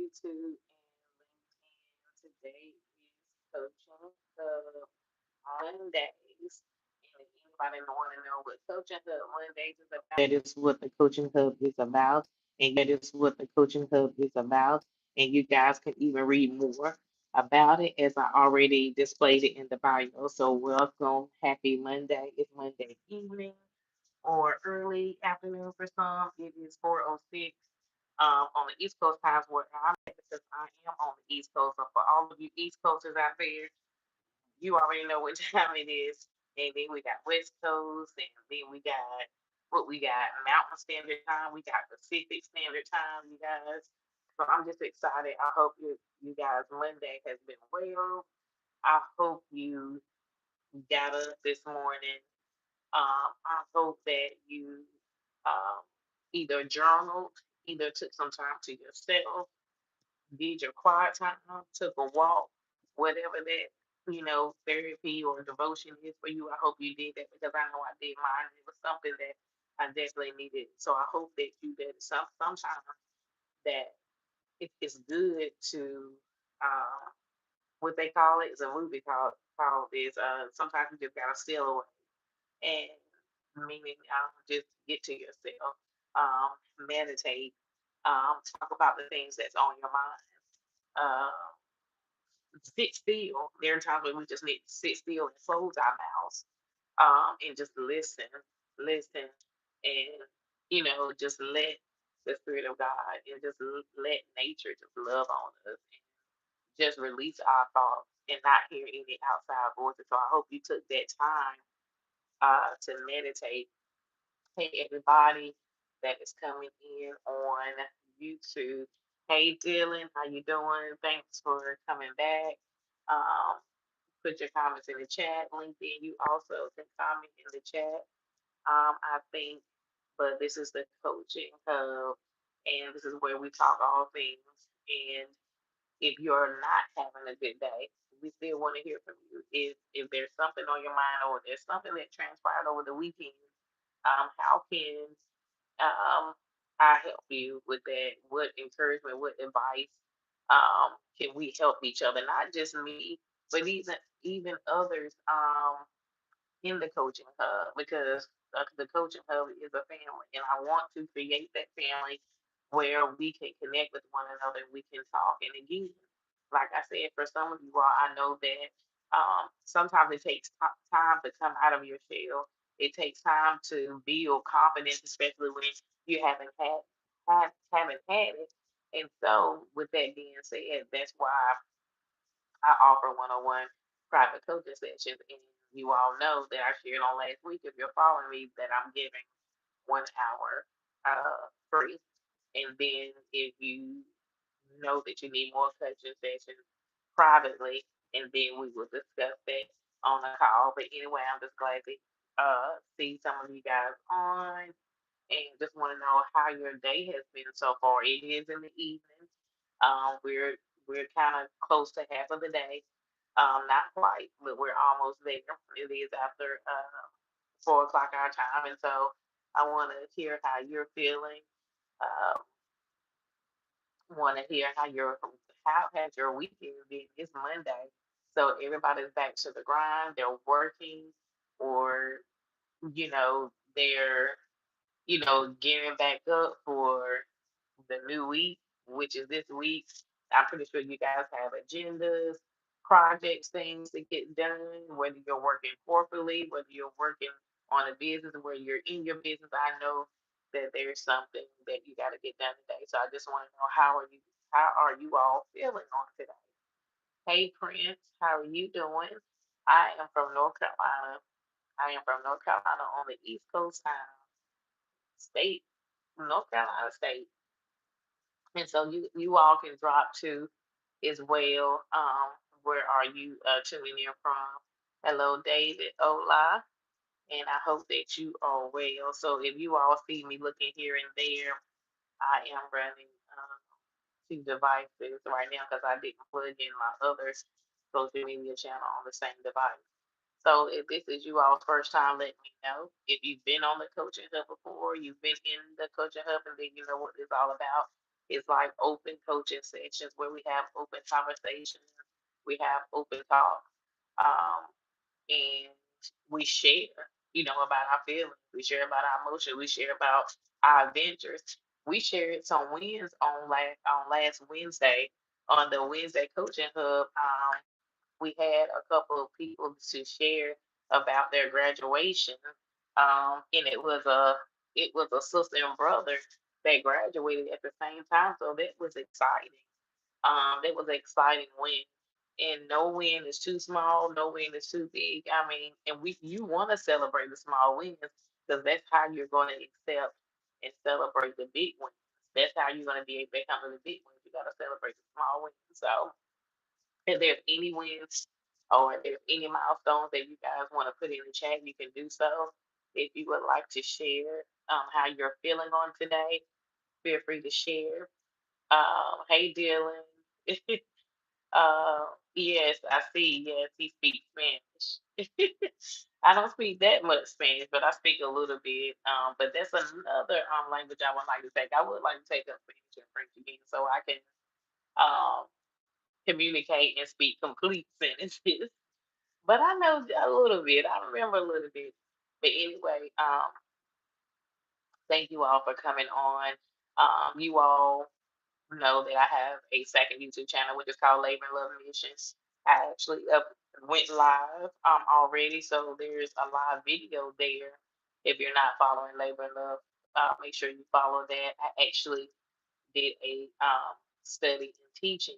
YouTube and LinkedIn. Today is Coaching Hub Mondays. And if anybody want to know what Coaching Hub Mondays is about, that is what the Coaching Hub is about. And that is what the Coaching Hub is about. And you guys can even read more about it as I already displayed it in the bio. So welcome. Happy Monday. It's Monday evening or early afternoon for some. It is 4:06 on the East Coast times where I'm at because I am on the East Coast. So for all of you East Coasters out there, you already know what time it is. And then we got West Coast, and then we got what we got Mountain Standard Time, we got Pacific Standard Time, you guys. So I'm just excited. I hope you guys Monday has been well. I hope you got up this morning. I hope that you um, either journaled, either took some time to yourself, did your quiet time, took a walk, whatever that, therapy or devotion is for you. I hope you did that because I know I did mine. It was something that I definitely needed. So I hope that you did sometimes that it's good to what they call it is a movie called is sometimes you just gotta steal away and meaning just get to yourself, meditate, talk about the things that's on your mind. Sit still. There are times when we just need to sit still and close our mouths, and just listen, and just let the spirit of God and just let nature just love on us and just release our thoughts and not hear any outside voices. So I hope you took that time to meditate. Hey, everybody that is coming in on YouTube. Hey, Dylan, how you doing? Thanks for coming back. Um, put your comments in the chat. LinkedIn, you also can comment in the chat. I think, but this is the coaching hub, and this is where we talk all things. And if you're not having a good day, we still want to hear from you. If there's something on your mind or there's something that transpired over the weekend, how can um, I help you with that? What encouragement, what advice can we help each other? Not just me, but even others in the coaching hub because the coaching hub is a family, and I want to create that family where we can connect with one another and we can talk. And again, like I said, for some of you all, I know that sometimes it takes time to come out of your shell. It takes time to build confidence, especially when you haven't had it. And so, with that being said, that's why I offer one-on-one private coaching sessions. And you all know that I shared on last week, if you're following me, that I'm giving 1 hour free. And then if you know that you need more coaching sessions privately, and then we will discuss that on a call. But anyway, I'm just glad to see some of you guys on and just want to know how your day has been so far. It is in the evening. We're kind of close to half of the day. Not quite, but we're almost there. It is after 4 o'clock our time, and so I want to hear how you're feeling. Um, want to hear how has your weekend been? It's Monday, so everybody's back to the grind. They're working, or they're getting back up for the new week, which is this week. I'm pretty sure you guys have agendas, projects, things to get done, whether you're working corporately, whether you're working on a business, where you're in your business. I know that there's something that you got to get done today. So I just want to know how are you all feeling on today? Hey Prince, how are you doing? I am from North Carolina. I am from North Carolina on the East Coast time, state, North Carolina state. And so you all can drop to as well. Where are you tuning in from? Hello, David. Hola. And I hope that you are well. So if you all see me looking here and there, I am running two devices right now because I didn't plug in my other social media channel on the same device. So if this is you all's first time, let me know. If you've been on the coaching hub before, you've been in the coaching hub, and then you know what it's all about. It's like open coaching sessions where we have open conversations, we have open talk, um, and we share, about our feelings. We share about our emotions. We share about our adventures. We shared some wins on last Wednesday on the Wednesday Coaching Hub. We had a couple of people to share about their graduation, and it was a sister and brother that graduated at the same time, so that was exciting. That was an exciting win. And no win is too small, no win is too big. I mean, and you want to celebrate the small wins because that's how you're going to accept and celebrate the big wins. That's how you're going to be able to handle the big wins. You got to celebrate the small wins. So, if there's any wins or if there's any milestones that you guys want to put in the chat, you can do so. If you would like to share how you're feeling on today, feel free to share. Hey, Dylan. Yes, I see. Yes, he speaks Spanish. I don't speak that much Spanish, but I speak a little bit. But that's another language I would like to take. I would like to take up Spanish and French again, so I can um communicate and speak complete sentences. But I know a little bit. I remember a little bit. But anyway, thank you all for coming on. You all know that I have a second YouTube channel, which is called Labor and Love Missions. I actually went live already, so there's a live video there. If you're not following Labor and Love, make sure you follow that. I actually did a study and teaching.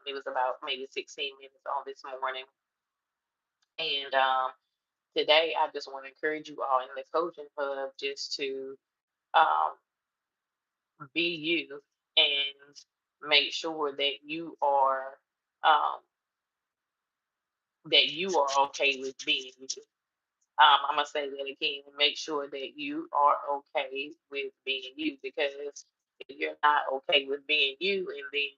It was about maybe 16 minutes on this morning. And today, I just want to encourage you all in the coaching hub just to um, be you and make sure um, that you are okay with being you. I'm gonna say that again. Make sure that you are okay with being you, because if you're not okay with being you, and then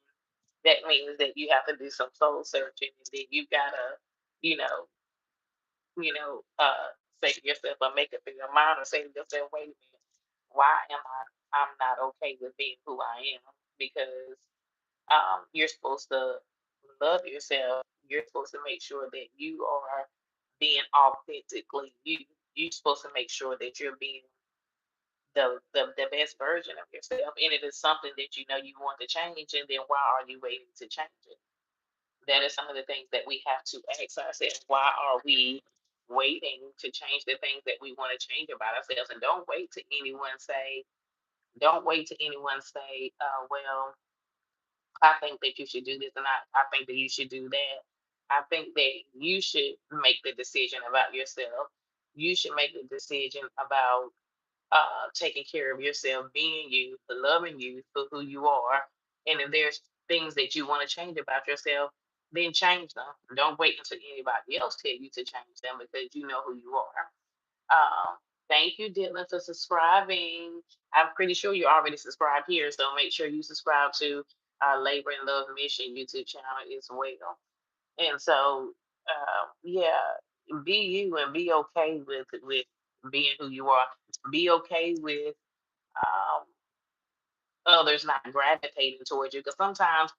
that means that you have to do some soul searching, and then you gotta, you know, say to yourself or make up in your mind or say to yourself, wait a minute, why I'm not okay with being who I am? Because you're supposed to love yourself. You're supposed to make sure that you are being authentically you. You're supposed to make sure that you're being the best version of yourself. And it is something that you know you want to change, and then why are you waiting to change it? That is some of the things that we have to ask ourselves. Why are we waiting to change the things that we want to change about ourselves? And don't wait to anyone say, well, I think that you should do this, and I think that you should do that. I think that you should make the decision about yourself. You should make the decision about taking care of yourself, being you, loving you for who you are. And if there's things that you want to change about yourself, then change them. Don't wait until anybody else tell you to change them, because you know who you are. Thank you, Dylan, for subscribing. I'm pretty sure you're already subscribed here, so make sure you subscribe to Labor and Love Mission YouTube channel as well. And so, yeah, be you and be okay with being who you are. Be okay with um, others not gravitating towards you, because sometimes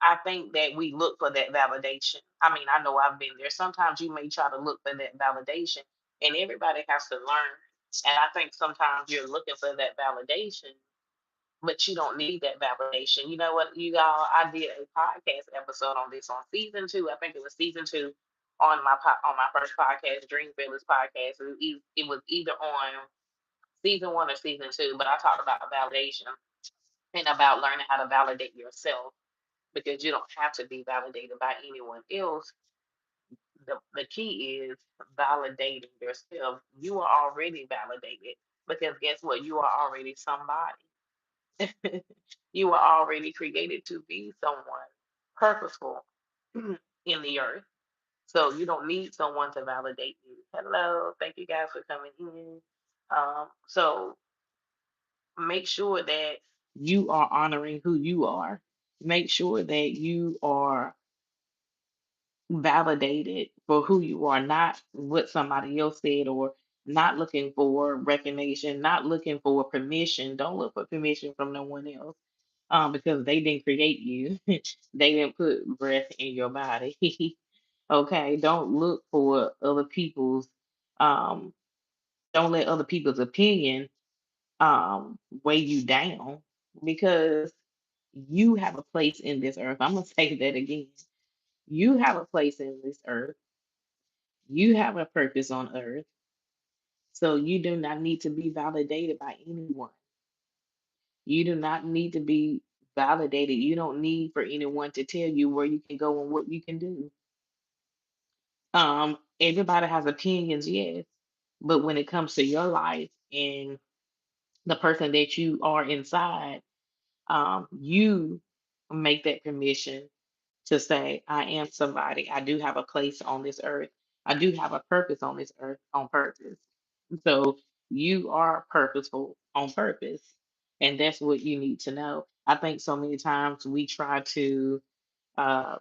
I think that we look for that validation. I mean, I know I've been there. Sometimes you may try to look for that validation, and everybody has to learn. And I think sometimes you're looking for that validation, but you don't need that validation. You know what, you all? I did a podcast episode on this on season two. I think it was season two on on my first podcast, Dream Village podcast. It was either on season one or season two, but I talked about validation and about learning how to validate yourself, because you don't have to be validated by anyone else. The key is validating yourself. You are already validated, because guess what? You are already somebody. You are already created to be someone purposeful in the earth. So you don't need someone to validate you. Hello, thank you guys for coming in. So make sure that you are honoring who you are. Make sure that you are validated for who you are, not what somebody else said or not looking for recognition, not looking for permission. Don't look for permission from no one else, because they didn't create you. They didn't put breath in your body. Okay, don't look for other people's, um, don't let other people's opinion weigh you down, because you have a place in this earth. I'm gonna say that again. You have a place in this earth. You have a purpose on earth. So you do not need to be validated by anyone. You do not need to be validated. You don't need for anyone to tell you where you can go and what you can do. Everybody has opinions, yes, but when it comes to your life and the person that you are inside, you make that permission to say, I am somebody. I do have a place on this earth. I do have a purpose on this earth on purpose. So you are purposeful on purpose. And that's what you need to know. I think so many times we try to uh,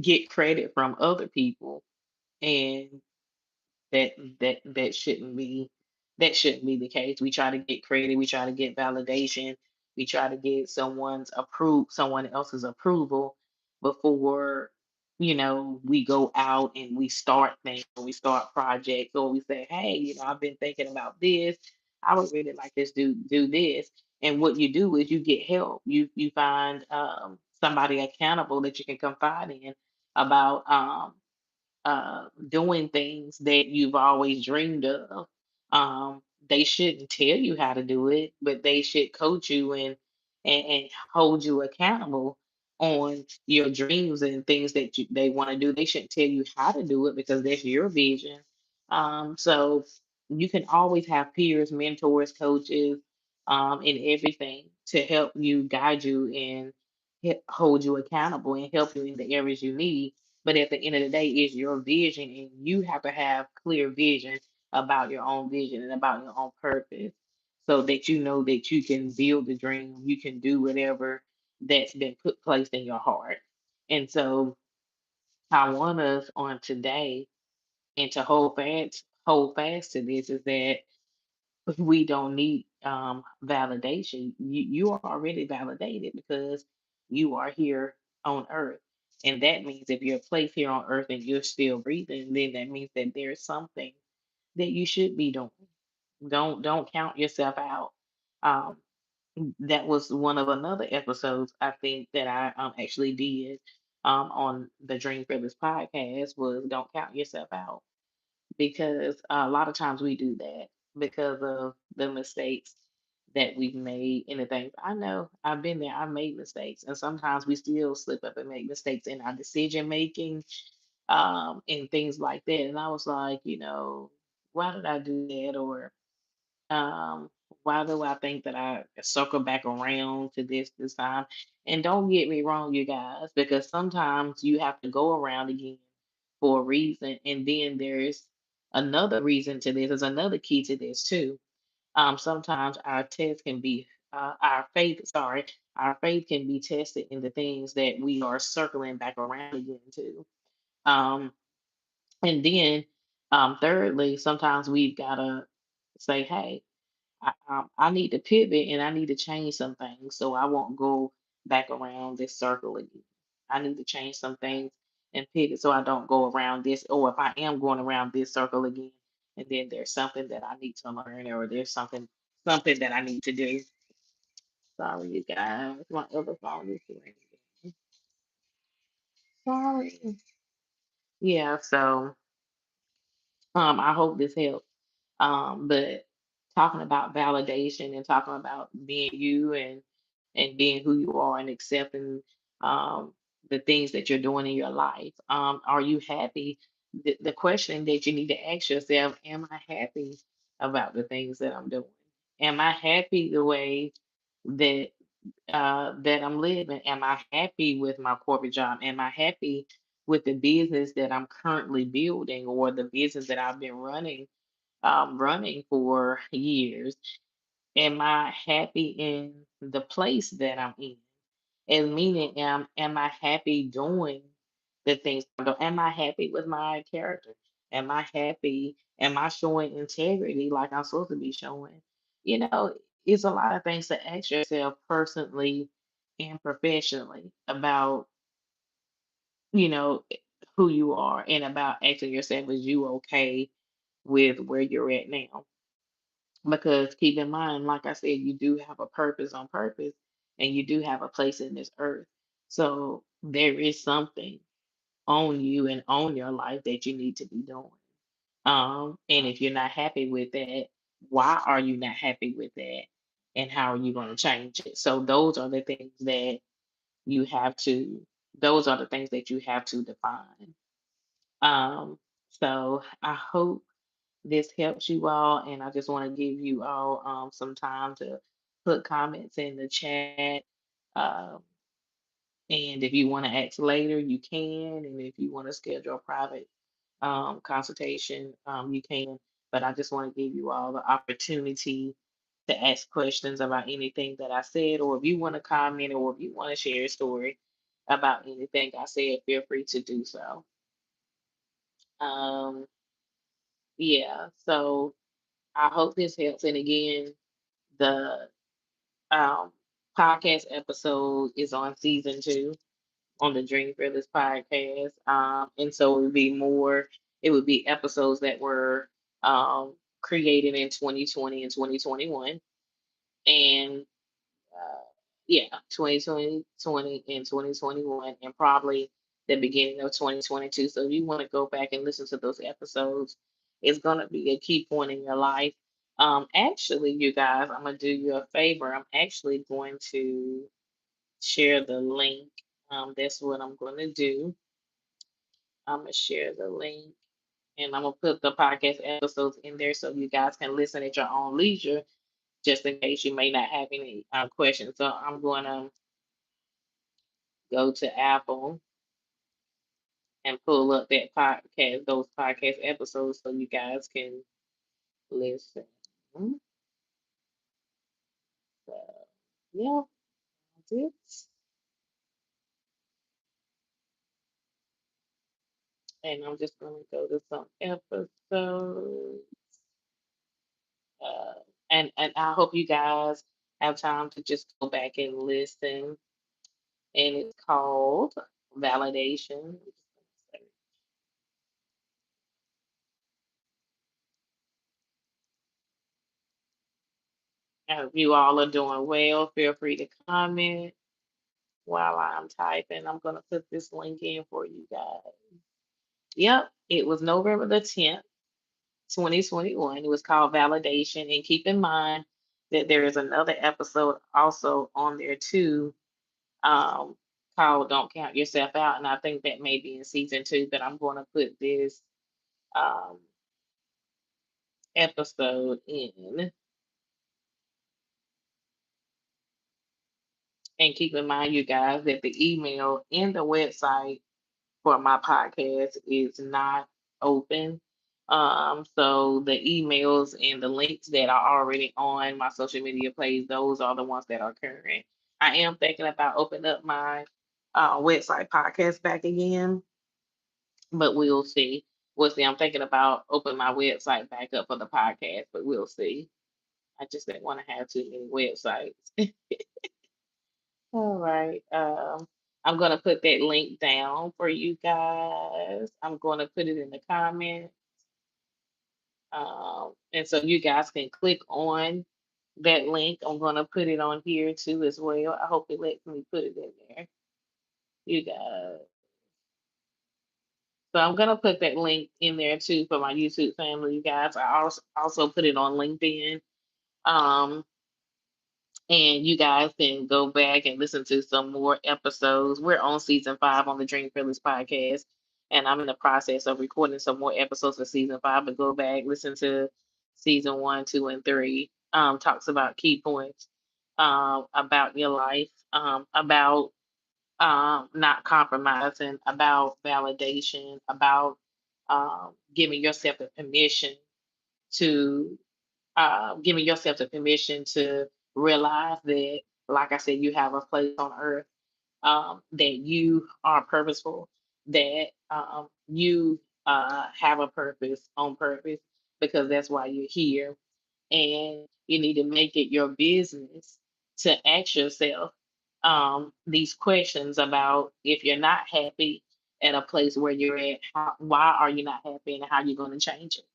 get credit from other people, and that that shouldn't be the case. We try to get credit, we try to get validation, we try to get someone else's approval before, we go out and we start things, or we start projects, or we say, hey, I've been thinking about this. I would really like this do this. And what you do is you get help. You find somebody accountable that you can confide in about doing things that you've always dreamed of. They shouldn't tell you how to do it, but they should coach you and hold you accountable on your dreams and things that they want to do. They shouldn't tell you how to do it because that's your vision. So you can always have peers, mentors, coaches, and everything to help you, guide you, and hold you accountable and help you in the areas you need. But at the end of the day, it's your vision, and you have to have clear vision about your own vision and about your own purpose, so that you know that you can build the dream, you can do whatever that's been put placed in your heart. And so I want us on today, and to hold fast to this, is that we don't need validation. You are already validated because you are here on earth. And that means if you're placed here on earth and you're still breathing, then that means that there's something that you should be doing. Don't count yourself out. Um, that was one of another episodes I think that I actually did on the Dream Feathers podcast, was don't count yourself out, because a lot of times we do that because of the mistakes that we've made and the things. I know I've been there, I've made mistakes, and sometimes we still slip up and make mistakes in our decision making, and things like that. And I was like, why did I do that? Or um, why do I think that I circle back around to this time? And don't get me wrong, you guys, because sometimes you have to go around again for a reason. And then there's another reason to this, there's another key to this too. Sometimes our test can be our faith can be tested in the things that we are circling back around again to. Um, and then thirdly, sometimes we've gotta say, hey, I need to pivot and I need to change some things so I won't go back around this circle again. I need to change some things and pivot so I don't go around this, or if I am going around this circle again, and then there's something that I need to learn, or there's something that I need to do. Sorry, you guys, my other phone is ringing. Sorry. Yeah, so I hope this helps. But talking about validation and talking about being you and being who you are and accepting um, the things that you're doing in your life. Are you happy? The question that you need to ask yourself: am I happy about the things that I'm doing? Am I happy the way that that I'm living? Am I happy with my corporate job? Am I happy with the business that I'm currently building, or the business that I've been running for years? Am I happy in the place that I'm in? And meaning, am I happy doing the things I'm doing? Am I happy with my character? Am I happy? Am I showing integrity like I'm supposed to be showing? You know, it's a lot of things to ask yourself personally and professionally about, you know, who you are, and about asking yourself, is you okay with where you're at now? Because keep in mind, like I said, you do have a purpose on purpose, and you do have a place in this earth. So there is something on you and on your life that you need to be doing. And if you're not happy with that, why are you not happy with that? And how are you going to change it? So those are the things that you have to define. Um, so I hope this helps you all, and I just want to give you all some time to put comments in the chat. Um, and if you want to ask later, you can. And if you want to schedule a private consultation, you can. But I just want to give you all the opportunity to ask questions about anything that I said, or if you want to comment, or if you want to share a story about anything I said, feel free to do so. Um, yeah, so I hope this helps. And again, the um, podcast episode is on season 2 on the Dream Fearless podcast. And so it would be episodes that were created in 2020 and 2021. And uh, yeah, 2020 and 2021, and probably the beginning of 2022. So if you want to go back and listen to those episodes, it's going to be a key point in your life. Actually, you guys, I'm going to do you a favor. I'm actually going to share the link. That's what I'm going to do. I'm going to share the link, and I'm going to put the podcast episodes in there so you guys can listen at your own leisure, just in case you may not have any questions. So I'm going to go to Apple and pull up those podcast episodes so you guys can listen. So, yeah, that's it. And I'm just going to go to some episodes. Uh, and I hope you guys have time to just go back and listen. And it's called Validation. I hope you all are doing well. Feel free to comment while I'm typing. I'm going to put this link in for you guys. Yep, it was November the 10th, 2021. It was called Validation. And keep in mind that there is another episode also on there too, um, called Don't Count Yourself Out. And I think that may be in season 2, but I'm going to put this um, episode in. And keep in mind, you guys, that the email and the website for my podcast is not open. So the emails and the links that are already on my social media page, those are the ones that are current. I am thinking about opening up my website podcast back again, but we'll see. We'll see. I'm thinking about opening my website back up for the podcast, but we'll see. I just didn't want to have too many websites. All right. I'm gonna put that link down for you guys. I'm gonna put it in the comment. And so you guys can click on that link. I'm gonna put it on here too as well. I hope it lets me put it in there. You guys. So I'm gonna put that link in there too for my YouTube family, you guys. I also put it on LinkedIn. Um, and you guys can go back and listen to some more episodes. We're on season 5 on the Dream Fearless podcast, and I'm in the process of recording some more episodes for season 5. But go back, listen to season 1, 2, and 3. Talks about key points about your life, about not compromising, about validation, about giving yourself the permission to giving yourself the permission to realize that, like I said, you have a place on earth, that you are purposeful, that you have a purpose on purpose, because that's why you're here. And you need to make it your business to ask yourself these questions about, if you're not happy at a place where you're at, why are you not happy, and how you're going to change it,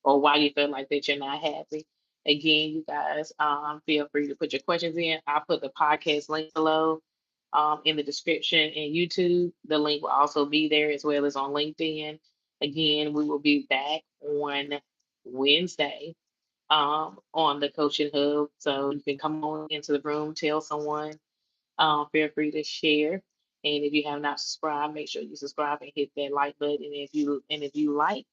or why you feel like that you're not happy. Again, you guys, feel free to put your questions in. I'll put the podcast link below in the description in YouTube. The link will also be there, as well as on LinkedIn. Again, we will be back on Wednesday on the Coaching Hub. So you can come on into the room, tell someone, feel free to share. And if you have not subscribed, make sure you subscribe and hit that like button. And if you like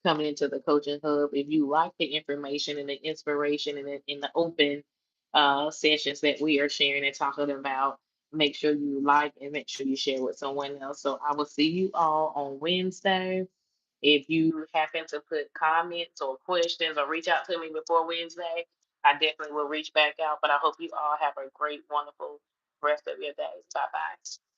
coming into the Coaching Hub, if you like the information and the inspiration and the open sessions that we are sharing and talking about, make sure you like and make sure you share with someone else. So I will see you all on Wednesday. If you happen to put comments or questions or reach out to me before Wednesday, I definitely will reach back out. But I hope you all have a great, wonderful rest of your day. Bye bye.